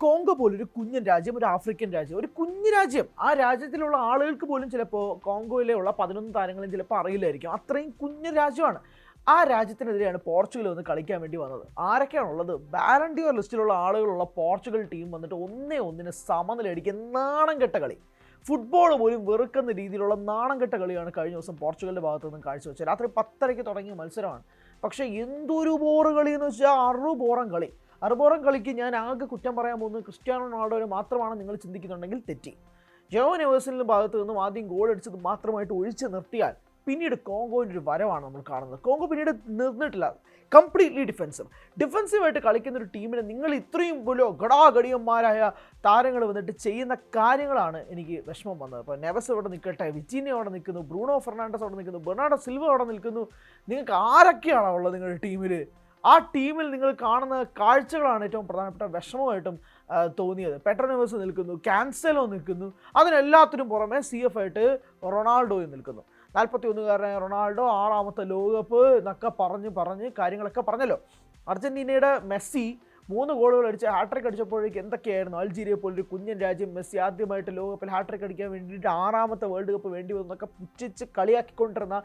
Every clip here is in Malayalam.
കോങ്കോ പോലൊരു കുഞ്ഞൻ രാജ്യം, ഒരു ആഫ്രിക്കൻ രാജ്യം, ഒരു കുഞ്ഞു രാജ്യം. ആ രാജ്യത്തിലുള്ള ആളുകൾക്ക് പോലും ചിലപ്പോൾ കോങ്കോയിലുള്ള 11 താരങ്ങളും ചിലപ്പോൾ അറിയില്ലായിരിക്കും. അത്രയും കുഞ്ഞു രാജ്യമാണ്. ആ രാജ്യത്തിനെതിരെയാണ് പോർച്ചുഗൽ വന്ന് കളിക്കാൻ വേണ്ടി വന്നത്. ആരൊക്കെയാണുള്ളത്? ബാലൺ ഡിയോർ ലിസ്റ്റിലുള്ള ആളുകളുള്ള പോർച്ചുഗൽ ടീം വന്നിട്ട് 1-1 സമനിലയടിക്കുക. നാണം കെട്ട കളി. ഫുട്ബോൾ പോലും വെറുക്കുന്ന രീതിയിലുള്ള നാണം കെട്ട കളിയാണ് കഴിഞ്ഞ ദിവസം പോർച്ചുഗലിൻ്റെ ഭാഗത്തു നിന്നും കാഴ്ചവെച്ചത്. രാത്രി 10:30 തുടങ്ങിയ മത്സരമാണ്. പക്ഷേ എന്തൊരു ബോറ് കളി എന്ന് വെച്ചാൽ അറുബോറം കളി. അറുബോറം കളിക്ക് ഞാൻ ആകെ കുറ്റം പറയാൻ പോകുന്നത് ക്രിസ്ത്യാനോ റൊണാൾഡോയെ മാത്രമാണ് നിങ്ങൾ ചിന്തിക്കുന്നുണ്ടെങ്കിൽ തെറ്റി. ജോ നെവേഴ്സലിൻ്റെ ഭാഗത്തു നിന്നും ആദ്യം ഗോൾ അടിച്ചത് മാത്രമായിട്ട് ഒഴിച്ച് നിർത്തിയാൽ പിന്നീട് കോങ്കോൻ്റെ ഒരു വരവാണ് നമ്മൾ കാണുന്നത്. കോങ്കോ പിന്നീട് നിർന്നിട്ടില്ല. കംപ്ലീറ്റ്ലി ഡിഫെൻസീവായിട്ട് കളിക്കുന്ന ഒരു ടീമിനെ നിങ്ങൾ ഇത്രയും പോലും ഘടാഘടിയന്മാരായ താരങ്ങൾ വന്നിട്ട് ചെയ്യുന്ന കാര്യങ്ങളാണ് എനിക്ക് വിഷമം വന്നത്. അപ്പോൾ നെവസ് അവിടെ നിൽക്കട്ടെ, വിറ്റീനിയ അവിടെ നിൽക്കുന്നു, ബ്രൂണോ ഫെർണാണ്ടസ് അവിടെ നിൽക്കുന്നു, ബെർണാർഡോ സിൽവ അവിടെ നിൽക്കുന്നു. നിങ്ങൾക്ക് ആരൊക്കെയാണോ ഉള്ളത് നിങ്ങളുടെ ടീമിൽ? ആ ടീമിൽ നിങ്ങൾ കാണുന്ന കാഴ്ചകളാണ് ഏറ്റവും പ്രധാനപ്പെട്ട വിഷമമായിട്ടും തോന്നിയത്. പെട്രോ നെവസ് നിൽക്കുന്നു, ക്യാൻസലോ നിൽക്കുന്നു, അതിനെല്ലാത്തിനും പുറമെ CF ആയിട്ട് റൊണാൾഡോയും നിൽക്കുന്നു. 41-കാരനായ റൊണാൾഡോ 6ാമത്തെ ലോകകപ്പ് എന്നൊക്കെ പറഞ്ഞ് കാര്യങ്ങളൊക്കെ പറഞ്ഞല്ലോ. അർജൻറ്റീനയുടെ മെസ്സി 3 ഗോളുകൾ അടിച്ച് ഹാട്രിക് അടിച്ചപ്പോഴേക്ക് എന്തൊക്കെയായിരുന്നു. അൾജീരിയ പോലൊരു കുഞ്ഞൻ രാജ്യം മെസ്സി ആദ്യമായിട്ട് ലോകകപ്പിൽ ഹാട്രിക് അടിക്കാൻ വേണ്ടിയിട്ട് 6ാമത്തെ വേൾഡ് കപ്പ് വേണ്ടി വന്നൊക്കെ പുച്ഛിച്ച് കളിയാക്കിക്കൊണ്ടിരുന്ന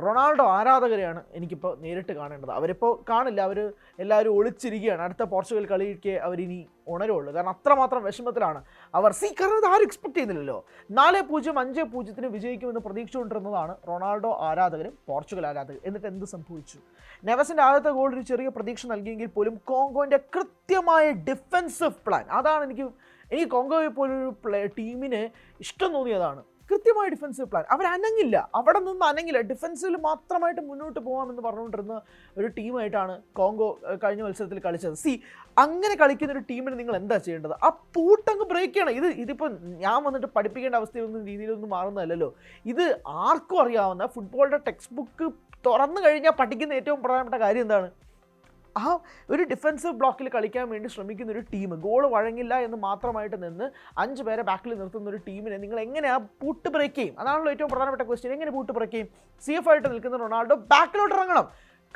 റൊണാൾഡോ ആരാധകരെയാണ് എനിക്കിപ്പോൾ നേരിട്ട് കാണേണ്ടത്. അവരിപ്പോൾ കാണില്ല, അവർ എല്ലാവരും ഒളിച്ചിരിക്കുകയാണ്. അടുത്ത പോർച്ചുഗൽ കളിക്ക് അവരിനി ഉണരുള്ളൂ. കാരണം അത്രമാത്രം വിഷമത്തിലാണ് അവർ. കാരണം ഇത് ആരും എക്സ്പെക്ട് ചെയ്യുന്നില്ലല്ലോ. 4-0 5-0 വിജയിക്കുമെന്ന് പ്രതീക്ഷിച്ചുകൊണ്ടിരുന്നതാണ് റൊണാൾഡോ ആരാധകരും പോർച്ചുഗൽ ആരാധകരും. എന്നിട്ട് എന്ത് സംഭവിച്ചു? നെവസിൻ്റെ ആദ്യത്തെ ഗോൾ ഒരു ചെറിയ പ്രതീക്ഷ നൽകിയെങ്കിൽ പോലും കോങ്കോൻ്റെ കൃത്യമായ ഡിഫെൻസീവ് പ്ലാൻ, അതാണ് എനിക്ക് കോങ്കോയെ പോലൊരു ടീമിനെ ഇഷ്ടം തോന്നിയതാണ്. കൃത്യമായ ഡിഫെൻസീവ് പ്ലാൻ. അവരനങ്ങില്ല, അവിടെ നിന്ന് അനങ്ങില്ല. ഡിഫെൻസിൽ മാത്രമായിട്ട് മുന്നോട്ട് പോകാമെന്ന് പറഞ്ഞുകൊണ്ടിരുന്ന ഒരു ടീമായിട്ടാണ് കോങ്കോ കഴിഞ്ഞ മത്സരത്തിൽ കളിച്ചത്. അങ്ങനെ കളിക്കുന്ന ഒരു ടീമിന് നിങ്ങൾ എന്താ ചെയ്യേണ്ടത്? ആ പൂട്ടങ്ങ് ബ്രേക്ക് ചെയ്യണം. ഇതിപ്പോൾ ഞാൻ വന്നിട്ട് പഠിപ്പിക്കേണ്ട അവസ്ഥയൊന്നും രീതിയിലൊന്നും മാറുന്നതല്ലല്ലോ. ഇത് ആർക്കും അറിയാവുന്ന ഫുട്ബോളിൻ്റെ ടെക്സ്റ്റ് ബുക്ക് തുറന്നു കഴിഞ്ഞാൽ പഠിക്കുന്ന ഏറ്റവും പ്രധാനപ്പെട്ട കാര്യം എന്താണ്? ആ ഒരു ഡിഫെൻസീവ് ബ്ലോക്കിൽ കളിക്കാൻ വേണ്ടി ശ്രമിക്കുന്ന ഒരു ടീം, ഗോൾ വഴങ്ങില്ല എന്ന് മാത്രമായിട്ട് നിന്ന് 5 പേരെ ബാക്കിൽ നിർത്തുന്ന ഒരു ടീമിനെ നിങ്ങൾ എങ്ങനെയാണ് പൂട്ട് ബ്രേക്ക് ചെയ്യും? അതാണല്ലോ ഏറ്റവും പ്രധാനപ്പെട്ട ക്വസ്റ്റ്യൻ. എങ്ങനെ പൂട്ട് ബ്രേക്ക് ചെയ്യും? CF ആയിട്ട് നിൽക്കുന്ന റൊണാൾഡോ ബാക്കിലോട്ട് ഇറങ്ങണം,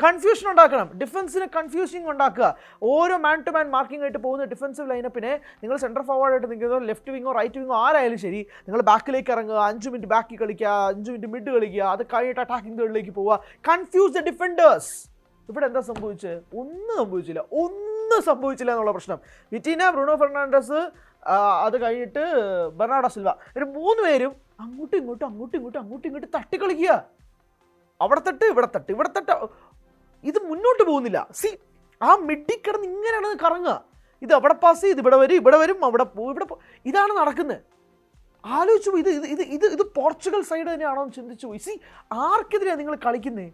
കൺഫ്യൂഷൻ ഉണ്ടാക്കണം, ഡിഫൻസിന് കൺഫ്യൂസിങ് ഉണ്ടാക്കുക. ഓരോ മാൻ ടു മാൻ മാർക്കിംഗ് ആയിട്ട് പോകുന്ന ഡിഫൻസീവ് ലൈനപ്പിനെ നിങ്ങൾ സെൻറ്റർ ഫോർവേഡായിട്ട് നിൽക്കുന്നതോ ലെഫ്റ്റ് വിങ്ങോ റൈറ്റ് വിങ്ങോ ആരായാലും ശരി, നിങ്ങൾ ബാക്കിലേക്ക് ഇറങ്ങുക, 5 മിനിറ്റ് ബാക്കിൽ കളിക്കുക, 5 മിനിറ്റ് മിഡ് കളിക്കുക, അത് കഴിഞ്ഞിട്ട് അറ്റാക്കിംഗ് തേർഡിലേക്ക് പോവുക. Confuse the defenders. ഇവിടെ എന്താ സംഭവിച്ചത്? ഒന്നും സംഭവിച്ചില്ല എന്നുള്ള പ്രശ്നം. വിറ്റീന, ബ്രൂണോ ഫെർണാണ്ടസ്, അത് കഴിഞ്ഞിട്ട് ബെർണാർഡോ സിൽവ, ഒരു 3 പേരും അങ്ങോട്ടും ഇങ്ങോട്ടും തട്ടിക്കളിക്കുക. അവിടെ തട്ട് ഇവിടെ തട്ട്. ഇത് മുന്നോട്ട് പോകുന്നില്ല. ആ മിഡിൽ കിടന്ന് ഇങ്ങനെയാണ് കറങ്ങുക. ഇത് അവിടെ പാസ് ചെയ്ത് ഇവിടെ വരും അവിടെ പോകും. ഇതാണ് നടക്കുന്നത്. ആലോചിച്ചു. ഇത് പോർച്ചുഗൽ സൈഡ് തന്നെയാണോ എന്ന് ചിന്തിച്ചു പോയി. ആർക്കെതിരെയാണ് നിങ്ങൾ കളിക്കുന്നത്?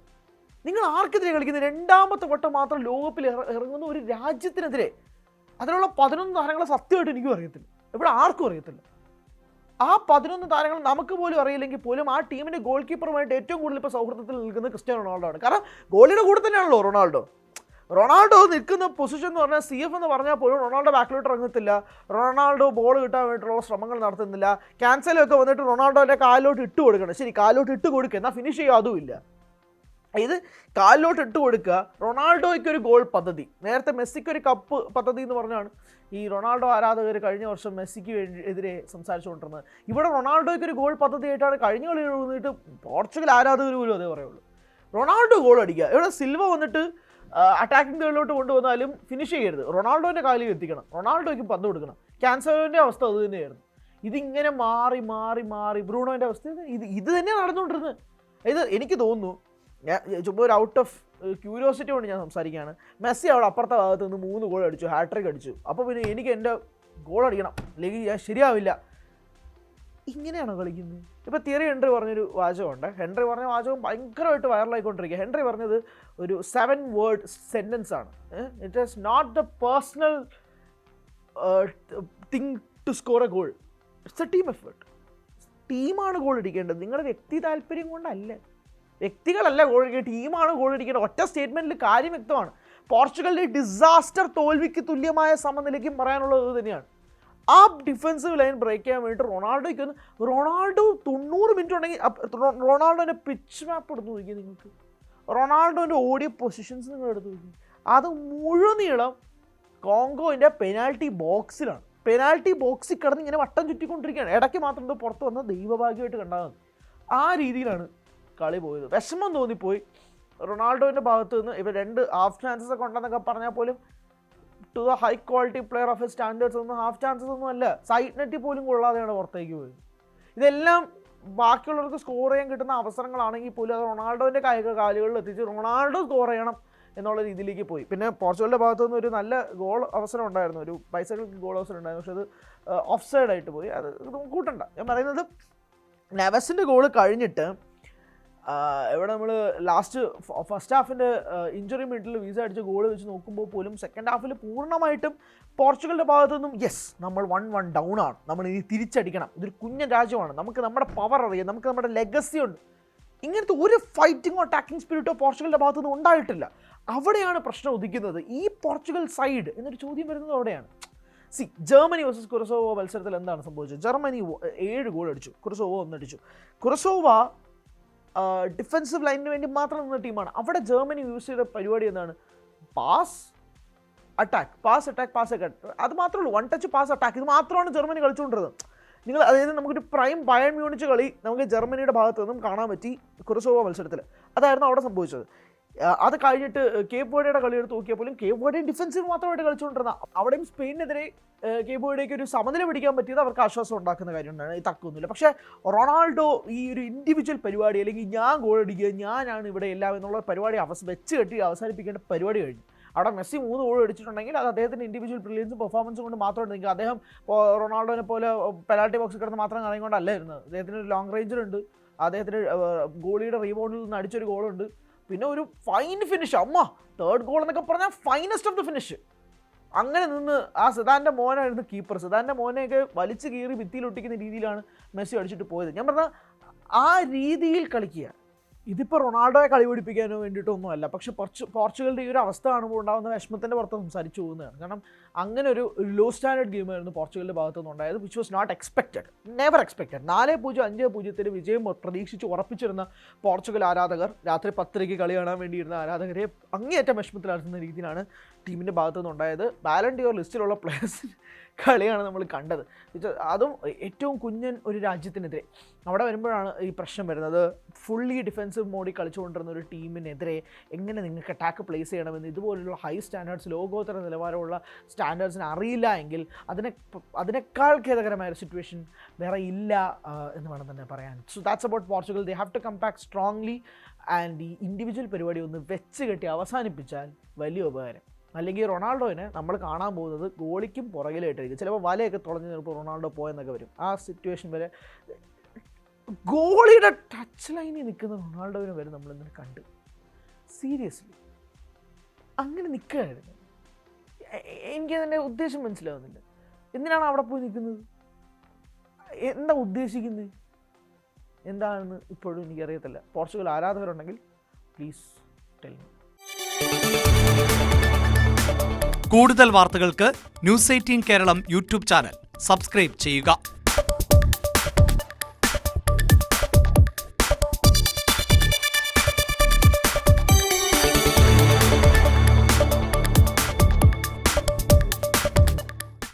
രണ്ടാമത്തെ വട്ടം മാത്രം ലോകകപ്പിൽ ഇറങ്ങുന്ന ഒരു രാജ്യത്തിനെതിരെ. അതിനുള്ള 11 താരങ്ങളെ സത്യമായിട്ട് എനിക്കും അറിയത്തില്ല, ഇവിടെ ആർക്കും അറിയത്തില്ല. ആ 11 താരങ്ങൾ നമുക്ക് പോലും അറിയില്ലെങ്കിൽ പോലും ആ ടീമിൻ്റെ ഗോൾ കീപ്പറുമായിട്ട് ഏറ്റവും കൂടുതൽ ഇപ്പോൾ സൗഹൃദത്തിൽ നിൽക്കുന്നത് ക്രിസ്ത്യാനോ റൊണാൾഡോ ആണ്. കാരണം ഗോളിയുടെ കൂടെ തന്നെയാണല്ലോ റൊണാൾഡോ നിൽക്കുന്ന പൊസിഷൻ എന്ന് പറഞ്ഞാൽ CF എന്ന് പറഞ്ഞാൽ പോലും റൊണാൾഡോ ബാക്കിലോട്ട് ഇറങ്ങത്തില്ല. റൊണാൾഡോ ബോൾ കിട്ടാൻ വേണ്ടിയിട്ടുള്ള ശ്രമങ്ങൾ നടത്തുന്നില്ല. ക്യാൻസലൊക്കെ വന്നിട്ട് റൊണാൾഡോൻ്റെ കാലിലോട്ട് ഇട്ട് കൊടുക്കണം. ശരി, കാലിലോട്ട് ഇട്ട് കൊടുക്കുക, എന്നാൽ ഫിനിഷ് ചെയ്യുക അതുമില്ല. ഇത് കാലിലോട്ട് ഇട്ട് കൊടുക്കുക. റൊണാൾഡോയ്ക്കൊരു ഗോൾ പദ്ധതി, നേരത്തെ മെസ്സിക്കൊരു കപ്പ് പദ്ധതി എന്ന് പറഞ്ഞാണ് ഈ റൊണാൾഡോ ആരാധകർ കഴിഞ്ഞ വർഷം മെസ്സിക്ക് എതിരെ സംസാരിച്ചുകൊണ്ടിരുന്നത്. ഇവിടെ റൊണാൾഡോയ്ക്കൊരു ഗോൾ പദ്ധതിയായിട്ടാണ് കഴിഞ്ഞ കളി വന്നിട്ട് പോർച്ചുഗൽ ആരാധകർ പോലും അതേ പറയുള്ളൂ. റൊണാൾഡോ ഗോൾ അടിക്കുക. ഇവിടെ സിൽവ വന്നിട്ട് അറ്റാക്കിംഗ് തേർഡിലോട്ട് കൊണ്ടുവന്നാലും ഫിനിഷ് ചെയ്യരുത്, റൊണാൾഡോൻ്റെ കാലിൽ എത്തിക്കണം, റൊണാൾഡോയ്ക്ക് പന്ത് കൊടുക്കണം. ക്യാൻസലോൻ്റെ അവസ്ഥ അത് തന്നെയായിരുന്നു. ഇതിങ്ങനെ മാറി ബ്രൂണോൻ്റെ അവസ്ഥ ഇത് തന്നെയാണ് നടന്നുകൊണ്ടിരുന്നത്. ഇത് എനിക്ക് തോന്നുന്നു, ഞാൻ ചുമ്മാ ഒരു ഔട്ട് ഓഫ് ക്യൂരിയോസിറ്റി കൊണ്ട് ഞാൻ സംസാരിക്കുകയാണ്. മെസ്സി അവിടെ അപ്പുറത്തെ ഭാഗത്ത് നിന്ന് 3 ഗോൾ അടിച്ചു, ഹാട്രിക് അടിച്ചു. അപ്പോൾ പിന്നെ എനിക്ക് എൻ്റെ ഗോൾ അടിക്കണം, അല്ലെങ്കിൽ ഞാൻ ശരിയാവില്ല. ഇങ്ങനെയാണോ കളിക്കുന്നത്? ഇപ്പോൾ തിയറി ഹെൻറി പറഞ്ഞൊരു വാചകമുണ്ട്. ഹെൻറി പറഞ്ഞ വാചകം ഭയങ്കരമായിട്ട് വൈറലായിക്കൊണ്ടിരിക്കുക. ഹെൻറി പറഞ്ഞത് ഒരു 7 വേർഡ് സെൻറ്റൻസ് ആണ്. It is not the personal thing to score a goal, it's a team effort. ടീമാണ് ഗോൾ അടിക്കേണ്ടത്, നിങ്ങളുടെ വ്യക്തി താല്പര്യം കൊണ്ടല്ല. വ്യക്തികളല്ല ഗോൾ അടിക്കുക, ടീമാണ് ഗോൾ അടിക്കേണ്ടത്. ഒറ്റ സ്റ്റേറ്റ്മെൻറ്റിൽ കാര്യം വ്യക്തമാണ്. പോർച്ചുഗലിൻ്റെ ഡിസാസ്റ്റർ തോൽവിക്ക് തുല്യമായ സമനിലയ്ക്കും പറയാനുള്ളത് ഇത് തന്നെയാണ്. ആ ഡിഫെൻസീവ് ലൈൻ ബ്രേക്ക് ചെയ്യാൻ വേണ്ടിയിട്ട് റൊണാൾഡോ 90 മിനിറ്റ് ഉണ്ടെങ്കിൽ റൊണാൾഡോൻ്റെ പിച്ച് മാപ്പ് എടുത്ത് നോക്കിയാൽ നിങ്ങൾക്ക്, റൊണാൾഡോൻ്റെ ഓടിയ പൊസിഷൻസ് നിങ്ങൾ എടുത്ത് നോക്കി, അത് മുഴുനീളം കോങ്കോൻ്റെ പെനാൽറ്റി ബോക്സിലാണ്. പെനാൽറ്റി ബോക്സിൽ കിടന്ന് ഇങ്ങനെ വട്ടം ചുറ്റിക്കൊണ്ടിരിക്കുകയാണ്. ഇടയ്ക്ക് മാത്രം എന്തോ പുറത്ത് വന്ന ദൈവഭാഗ്യമായിട്ട് കണ്ടാൽ മതി. ആ രീതിയിലാണ് കളി പോയത്. വിഷമം തോന്നിപ്പോയി റൊണാൾഡോൻ്റെ ഭാഗത്ത് നിന്ന്. ഇവർ 2 ഹാഫ് ചാൻസസ് ഒക്കെ ഉണ്ടെന്നൊക്കെ പറഞ്ഞാൽ പോലും to the high quality player of a standards ഒന്നും ഹാഫ് ചാൻസസ് ഒന്നും അല്ല. സൈഡ് നെറ്റി പോലും കൊള്ളാതെയാണ് പുറത്തേക്ക് പോയത്. ഇതെല്ലാം ബാക്കിയുള്ളവർക്ക് സ്കോർ ചെയ്യാൻ കിട്ടുന്ന അവസരങ്ങളാണെങ്കിൽ പോലും അത് റൊണാൾഡോൻ്റെ കാലുകളിൽ എത്തിച്ച് റൊണാൾഡോ സ്കോർ ചെയ്യണം എന്നുള്ള രീതിയിലേക്ക് പോയി. പിന്നെ പോർച്ചുഗലിൻ്റെ ഭാഗത്തു നിന്ന് ഒരു നല്ല ഗോൾ അവസരം ഉണ്ടായിരുന്നു, ഒരു ബൈസൈക്കിൾ ഗോൾ അവസരം ഉണ്ടായിരുന്നു. പക്ഷെ അത് ഓഫ് സൈഡായിട്ട് പോയി. അത് കൂട്ടണ്ട. ഞാൻ പറയുന്നത് നെവസിൻ്റെ ഗോൾ കഴിഞ്ഞിട്ട് ഇവിടെ നമ്മൾ ഫസ്റ്റ് ഹാഫിൻ്റെ ഇഞ്ചുറി മിനിറ്റിൽ വീസ അടിച്ച് ഗോൾ വെച്ച് നോക്കുമ്പോൾ പോലും സെക്കൻഡ് ഹാഫിൽ പൂർണ്ണമായിട്ടും പോർച്ചുഗലിൻ്റെ ഭാഗത്തു നിന്നും നമ്മൾ 1-1 ഡൗൺ ആണ്, നമ്മൾ ഇനി തിരിച്ചടിക്കണം, ഇതൊരു കുഞ്ഞൻ രാജ്യമാണ്, നമുക്ക് നമ്മുടെ പവർ അറിയാം, നമുക്ക് നമ്മുടെ ലെഗസി ഉണ്ട്. ഇങ്ങനത്തെ ഒരു ഫൈറ്റിങ്ങോ അറ്റാക്കിംഗ് സ്പിരിറ്റോ പോർച്ചുഗലിൻ്റെ ഭാഗത്തുനിന്ന് ഉണ്ടായിട്ടില്ല. അവിടെയാണ് പ്രശ്നം ഉദിക്കുന്നത്. ഈ പോർച്ചുഗൽ സൈഡ് എന്നൊരു ചോദ്യം വരുന്നത് അവിടെയാണ്. ജർമ്മനി വേഴ്സസ് കുറസോവോ മത്സരത്തിൽ എന്താണ് സംഭവിച്ചത്? ജർമ്മനി 7 ഗോൾ അടിച്ചു, കുറസോവോ 1 അടിച്ചു. കുറസോവ ഡിഫൻസീവ് ലൈനിന് വേണ്ടി മാത്രം നിന്ന ടീമാണ്. അവിടെ ജർമ്മനി യൂസ് ചെയ്ത പരിപാടി എന്താണ്? Pass attack. അത് മാത്രമേ ഉള്ളൂ. 1 ടച്ച് പാസ് അറ്റാക്ക്. ഇത് മാത്രമാണ് ജർമ്മനി കളിച്ചുകൊണ്ടിരുന്നത്. അതായത് നമുക്കൊരു പ്രൈം ബയൺ മ്യൂണിച്ച് കളി നമുക്ക് ജർമ്മനിയുടെ ഭാഗത്ത് നിന്നും കാണാൻ പറ്റി കുറസോവോ മത്സരത്തിൽ. അതായിരുന്നു അവിടെ സംഭവിച്ചത്. അത് കഴിഞ്ഞിട്ട് കേപ്പ് വേർഡയുടെ കളി എടുത്ത് നോക്കിയാൽ പോലും കേപ്പ് വേർഡ് ഡിഫൻസീവ് മാത്രമായിട്ട് കളിച്ചുകൊണ്ടിരുന്ന, അവിടെയും സ്പെയിനെതിരെ കേപ്പ് വേർഡേക്ക് ഒരു സമനില പിടിക്കാൻ പറ്റിയത് അവർക്ക് ആശ്വാസം ഉണ്ടാക്കുന്ന കാര്യമുണ്ടാണ്. ഈ തക്കൊന്നുമില്ല. പക്ഷേ റൊണാൾഡോ ഈ ഒരു ഇൻഡിവിജ്വൽ പരിപാടി, അല്ലെങ്കിൽ ഞാൻ ഗോൾ അടിക്കുക, ഞാനാണ് ഇവിടെ എല്ലാം എന്നുള്ള പരിപാടി വെച്ച് കെട്ടി അവസാനിപ്പിക്കേണ്ട പരിപാടി കഴിഞ്ഞു. അവിടെ മെസ്സി 3 ഗോൾ അടിച്ചിട്ടുണ്ടെങ്കിൽ അത് അദ്ദേഹത്തിൻ്റെ ഇൻഡിവിജ്വൽ ബ്രില്യൻസും പെർഫോമൻസും കൊണ്ട് മാത്രമാണ് നിൽക്കുക. അദ്ദേഹം റൊണാൾഡോനെ പോലെ പെനാൽറ്റി ബോക്സിൽ കിടന്ന് മാത്രം കളയുകൊണ്ടല്ല ഇരുന്നത്. അദ്ദേഹത്തിന് ഒരു ലോങ് റേഞ്ചറുണ്ട്, അദ്ദേഹത്തിന് ഗോളിയുടെ റീബൗണ്ടിൽ നിന്ന് അടിച്ചൊരു ഗോളുണ്ട്, പിന്നെ ഒരു ഫൈൻ ഫിനിഷ്. 3rd ഗോൾ എന്നൊക്കെ പറഞ്ഞാൽ ഫൈനസ്റ്റ് ഓഫ് ദ ഫിനിഷ്. അങ്ങനെ നിന്ന് ആ സിദാൻ്റെ മോനായിരുന്നു കീപ്പർ. സിദാൻ്റെ മോനെയൊക്കെ വലിച്ചു കീറി ഭിത്തിയിലൊട്ടിക്കുന്ന രീതിയിലാണ് മെസ്സി അടിച്ചിട്ട് പോയത്. ഞാൻ പറഞ്ഞാൽ ആ രീതിയിൽ കളിക്കുക. ഇതിപ്പോൾ റൊണാൾഡോയെ കളി പിടിപ്പിക്കാനോ വേണ്ടിയിട്ടൊന്നുമല്ല. പക്ഷേ പോർച്ചുഗലിൻ്റെ ഈ ഒരു അവസ്ഥ കാണുമ്പോൾ ഉണ്ടാകുന്ന വിഷമത്തിൻ്റെ പുറത്ത് സംസാരിച്ചു പോകുന്നതാണ്. കാരണം അങ്ങനെ ഒരു ലോ സ്റ്റാൻഡേർഡ് ഗെയിമായിരുന്നു പോർച്ചുഗലിൻ്റെ ഭാഗത്തുനിന്ന് ഉണ്ടായത്, which was not expected, never expected. 4-0 5-0 വിജയം പ്രതീക്ഷിച്ച് ഉറപ്പിച്ചിരുന്ന പോർച്ചുഗൽ ആരാധകർ, രാത്രി 10:00 കളി കാണാൻ വേണ്ടിയിരുന്ന ആരാധകരെ അങ്ങേയറ്റം വിഷമത്തിലാക്കുന്ന രീതിയിലാണ് ടീമിൻ്റെ ഭാഗത്തുനിന്ന് ഉണ്ടായത്. ബാലൻ ഡിയോർ ലിസ്റ്റിലുള്ള പ്ലേയേഴ്സിന് കളിയാണ് നമ്മൾ കണ്ടത്. അതും ഏറ്റവും കുഞ്ഞൻ ഒരു രാജ്യത്തിനെതിരെ. അവിടെ വരുമ്പോഴാണ് ഈ പ്രശ്നം വരുന്നത്. ഫുള്ളി ഡിഫെൻസീവ് മോഡിൽ കളിച്ചുകൊണ്ടിരുന്ന ഒരു ടീമിനെതിരെ എങ്ങനെ നിങ്ങൾക്ക് അറ്റാക്ക് പ്ലേസ് ചെയ്യണമെന്ന് ഇതുപോലുള്ള ഹൈ സ്റ്റാൻഡേർഡ്സ്, ലോകോത്തര നിലവാരമുള്ള സ്റ്റാൻഡേർഡ്സിന് അറിയില്ല എങ്കിൽ അതിനേക്കാൾ ഖേദകരമായ ഒരു സിറ്റുവേഷൻ വേറെ ഇല്ല എന്ന് വേണം തന്നെ പറയാൻ. So that's about Portugal. They have to come back strongly and ഈ ഇൻഡിവിജ്വൽ പരിപാടി ഒന്ന് വെച്ച് കെട്ടി അവസാനിപ്പിച്ചാൽ വലിയ ഉപകാരം. അല്ലെങ്കിൽ റൊണാൾഡോനെ നമ്മൾ കാണാൻ പോകുന്നത് ഗോളിക്കും പുറകിലായിട്ടായിരിക്കും. ചിലപ്പോൾ വലയൊക്കെ തുളഞ്ഞ് ചിലപ്പോൾ റൊണാൾഡോ പോയെന്നൊക്കെ വരും. ആ സിറ്റുവേഷൻ വരെ ഗോളിയുടെ ടച്ച് ലൈനിൽ നിൽക്കുന്ന റൊണാൾഡോവിനെ വരെ നമ്മളിങ്ങനെ കണ്ട്. സീരിയസ്ലി അങ്ങനെ നിൽക്കുകയായിരുന്നു. എനിക്കതിൻ്റെ ഉദ്ദേശം മനസ്സിലാവുന്നില്ല. എന്തിനാണ് അവിടെ പോയി നിൽക്കുന്നത്? എന്താ ഉദ്ദേശിക്കുന്നത് എന്താണെന്ന് ഇപ്പോഴും എനിക്കറിയത്തില്ല. പോർച്ചുഗൽ ആരാധകരുണ്ടെങ്കിൽ പ്ലീസ് ടെൽ മീ. കൂടുതൽ വാർത്തകൾക്ക് News 18 Keralam YouTube channel subscribe ചെയ്യുക.